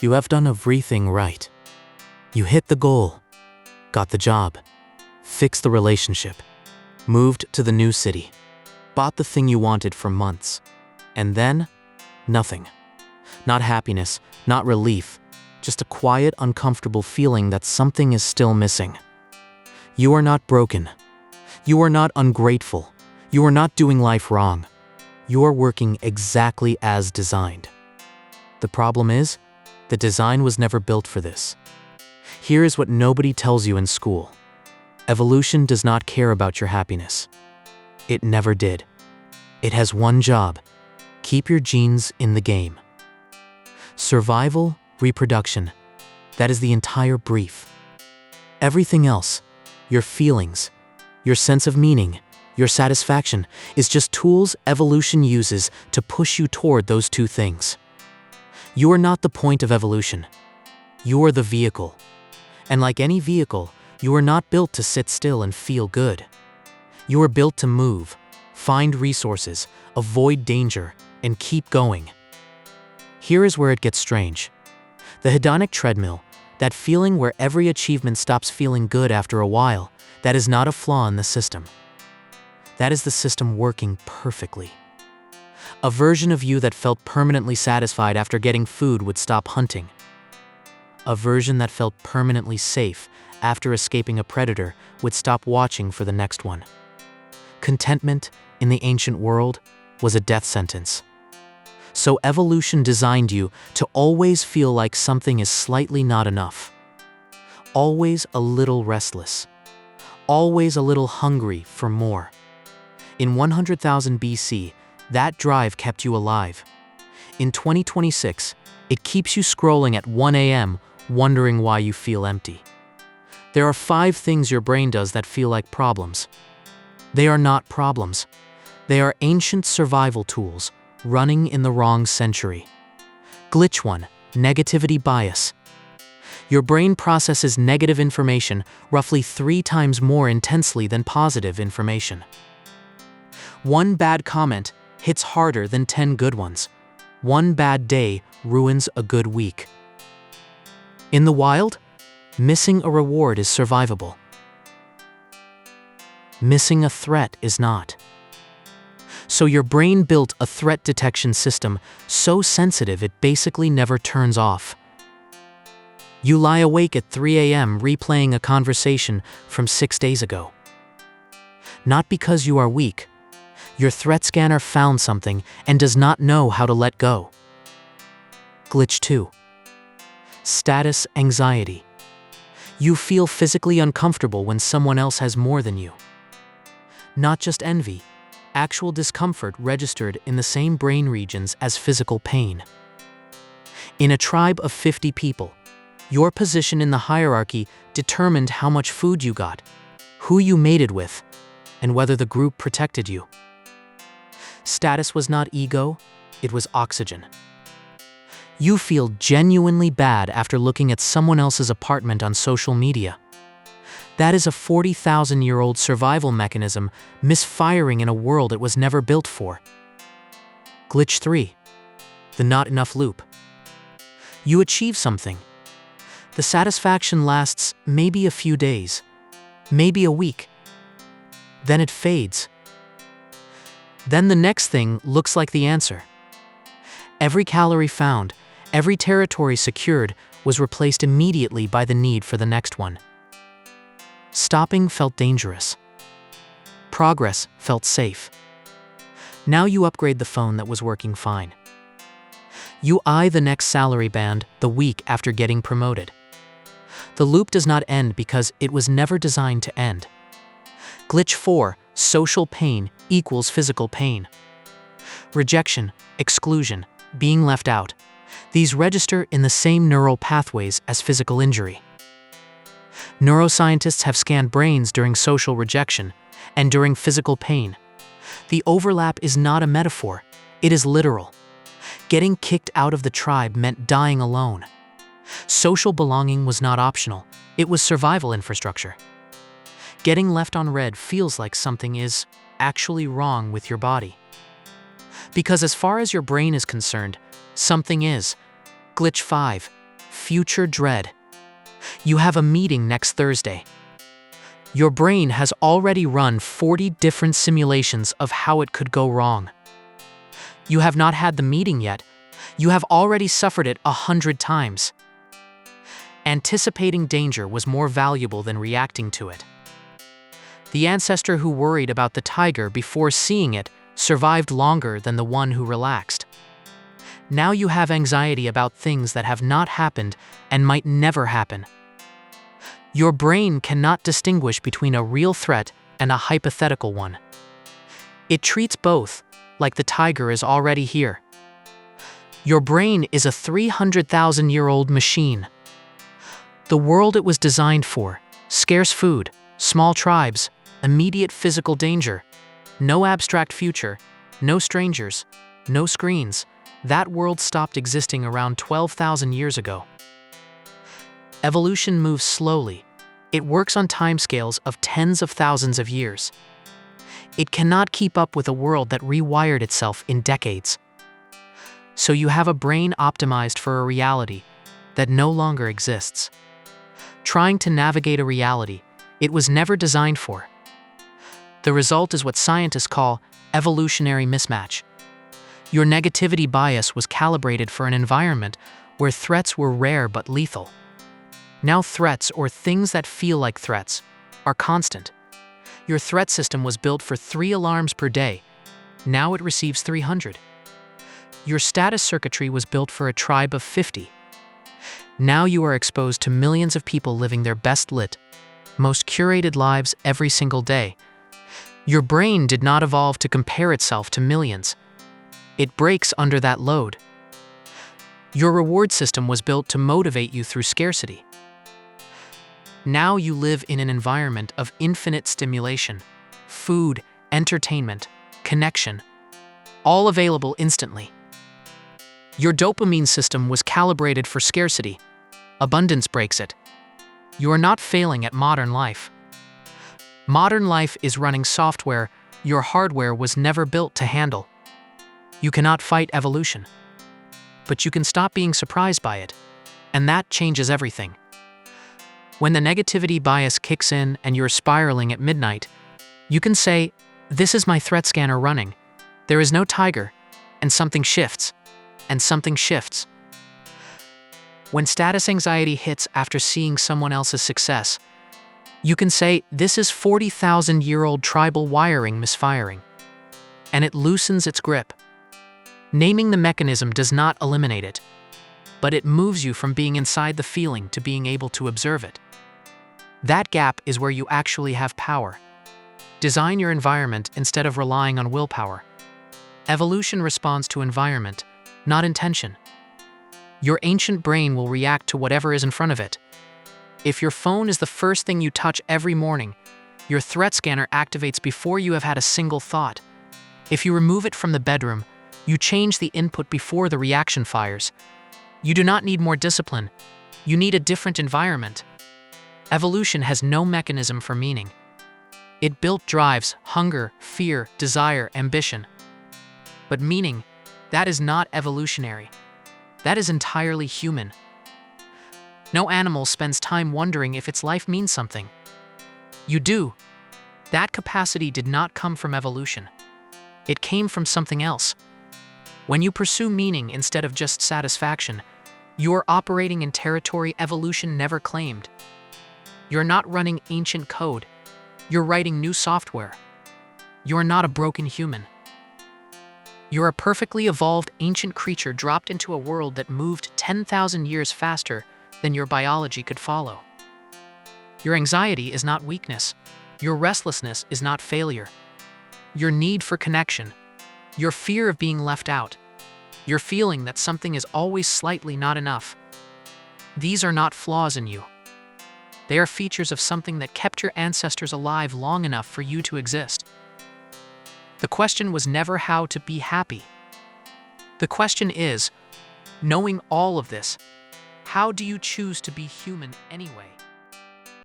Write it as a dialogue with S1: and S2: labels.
S1: You have done everything right. You hit the goal, got the job, fixed the relationship, moved to the new city, bought the thing you wanted for months, and then nothing. Not happiness, not relief, just a quiet, uncomfortable feeling that something is still missing. You are not broken. You are not ungrateful. You are not doing life wrong. You are working exactly as designed. The problem is, the design was never built for this. Here is what nobody tells you in school. Evolution does not care about your happiness. It never did. It has one job: keep your genes in the game. Survival, reproduction, that is the entire brief. Everything else, your feelings, your sense of meaning, your satisfaction, is just tools evolution uses to push you toward those two things. You are not the point of evolution. You are the vehicle. And like any vehicle, you are not built to sit still and feel good. You are built to move, find resources, avoid danger, and keep going. Here is where it gets strange. The hedonic treadmill, that feeling where every achievement stops feeling good after a while, that is not a flaw in the system. That is the system working perfectly. A version of you that felt permanently satisfied after getting food would stop hunting. A version that felt permanently safe after escaping a predator would stop watching for the next one. Contentment, in the ancient world, was a death sentence. So evolution designed you to always feel like something is slightly not enough. Always a little restless. Always a little hungry for more. In 100,000 BC, that drive kept you alive. In 2026, it keeps you scrolling at 1 a.m., wondering why you feel empty. There are 5 things your brain does that feel like problems. They are not problems. They are ancient survival tools running in the wrong century. Glitch 1, negativity bias. Your brain processes negative information roughly 3 times more intensely than positive information. One bad comment hits harder than 10 good ones. One bad day ruins a good week. In the wild, missing a reward is survivable. Missing a threat is not. So your brain built a threat detection system so sensitive it basically never turns off. You lie awake at 3 a.m. replaying a conversation from 6 days ago. Not because you are weak. Your threat scanner found something and does not know how to let go. Glitch 2. Status anxiety. You feel physically uncomfortable when someone else has more than you. Not just envy, actual discomfort registered in the same brain regions as physical pain. In a tribe of 50 people, your position in the hierarchy determined how much food you got, who you mated with, and whether the group protected you. Status was not ego, it was oxygen. You feel genuinely bad after looking at someone else's apartment on social media. That is a 40,000-year-old survival mechanism misfiring in a world it was never built for. Glitch 3. The not enough loop. You achieve something. The satisfaction lasts maybe a few days, maybe a week. Then it fades. Then the next thing looks like the answer. Every calorie found, every territory secured was replaced immediately by the need for the next one. Stopping felt dangerous. Progress felt safe. Now you upgrade the phone that was working fine. You eye the next salary band the week after getting promoted. The loop does not end because it was never designed to end. Glitch 4, social pain equals physical pain. Rejection, exclusion, being left out. These register in the same neural pathways as physical injury. Neuroscientists have scanned brains during social rejection and during physical pain. The overlap is not a metaphor, it is literal. Getting kicked out of the tribe meant dying alone. Social belonging was not optional, it was survival infrastructure. Getting left on red feels like something is actually wrong with your body. Because as far as your brain is concerned, something is. Glitch 5, future dread. You have a meeting next Thursday. Your brain has already run 40 different simulations of how it could go wrong. You have not had the meeting yet. You have already suffered it 100 times. Anticipating danger was more valuable than reacting to it. The ancestor who worried about the tiger before seeing it survived longer than the one who relaxed. Now you have anxiety about things that have not happened and might never happen. Your brain cannot distinguish between a real threat and a hypothetical one. It treats both like the tiger is already here. Your brain is a 300,000-year-old machine. The world it was designed for, scarce food, small tribes, immediate physical danger, no abstract future, no strangers, no screens, that world stopped existing around 12,000 years ago. Evolution moves slowly. It works on timescales of tens of thousands of years. It cannot keep up with a world that rewired itself in decades. So you have a brain optimized for a reality that no longer exists. Trying to navigate a reality it was never designed for. The result is what scientists call evolutionary mismatch. Your negativity bias was calibrated for an environment where threats were rare but lethal. Now threats, or things that feel like threats, are constant. Your threat system was built for 3 alarms per day. Now it receives 300. Your status circuitry was built for a tribe of 50. Now you are exposed to millions of people living their best lit, most curated lives every single day. Your brain did not evolve to compare itself to millions. It breaks under that load. Your reward system was built to motivate you through scarcity. Now you live in an environment of infinite stimulation, food, entertainment, connection, all available instantly. Your dopamine system was calibrated for scarcity. Abundance breaks it. You are not failing at modern life. Modern life is running software your hardware was never built to handle. You cannot fight evolution, but you can stop being surprised by it, and that changes everything. When the negativity bias kicks in and you're spiraling at midnight, you can say, "This is my threat scanner running. There is no tiger," and something shifts, and something shifts. When status anxiety hits after seeing someone else's success, you can say, "This is 40,000-year-old tribal wiring misfiring," and it loosens its grip. Naming the mechanism does not eliminate it, but it moves you from being inside the feeling to being able to observe it. That gap is where you actually have power. Design your environment instead of relying on willpower. Evolution responds to environment, not intention. Your ancient brain will react to whatever is in front of it. If your phone is the first thing you touch every morning, your threat scanner activates before you have had a single thought. If you remove it from the bedroom, you change the input before the reaction fires. You do not need more discipline. You need a different environment. Evolution has no mechanism for meaning. It built drives, hunger, fear, desire, ambition. But meaning, that is not evolutionary. That is entirely human. No animal spends time wondering if its life means something. You do. That capacity did not come from evolution. It came from something else. When you pursue meaning instead of just satisfaction, you are operating in territory evolution never claimed. You're not running ancient code. You're writing new software. You're not a broken human. You're a perfectly evolved ancient creature dropped into a world that moved 10,000 years faster than your biology could follow. Your anxiety is not weakness. Your restlessness is not failure. Your need for connection, your fear of being left out, your feeling that something is always slightly not enough. These are not flaws in you. They are features of something that kept your ancestors alive long enough for you to exist. The question was never how to be happy. The question is, knowing all of this, how do you choose to be human anyway?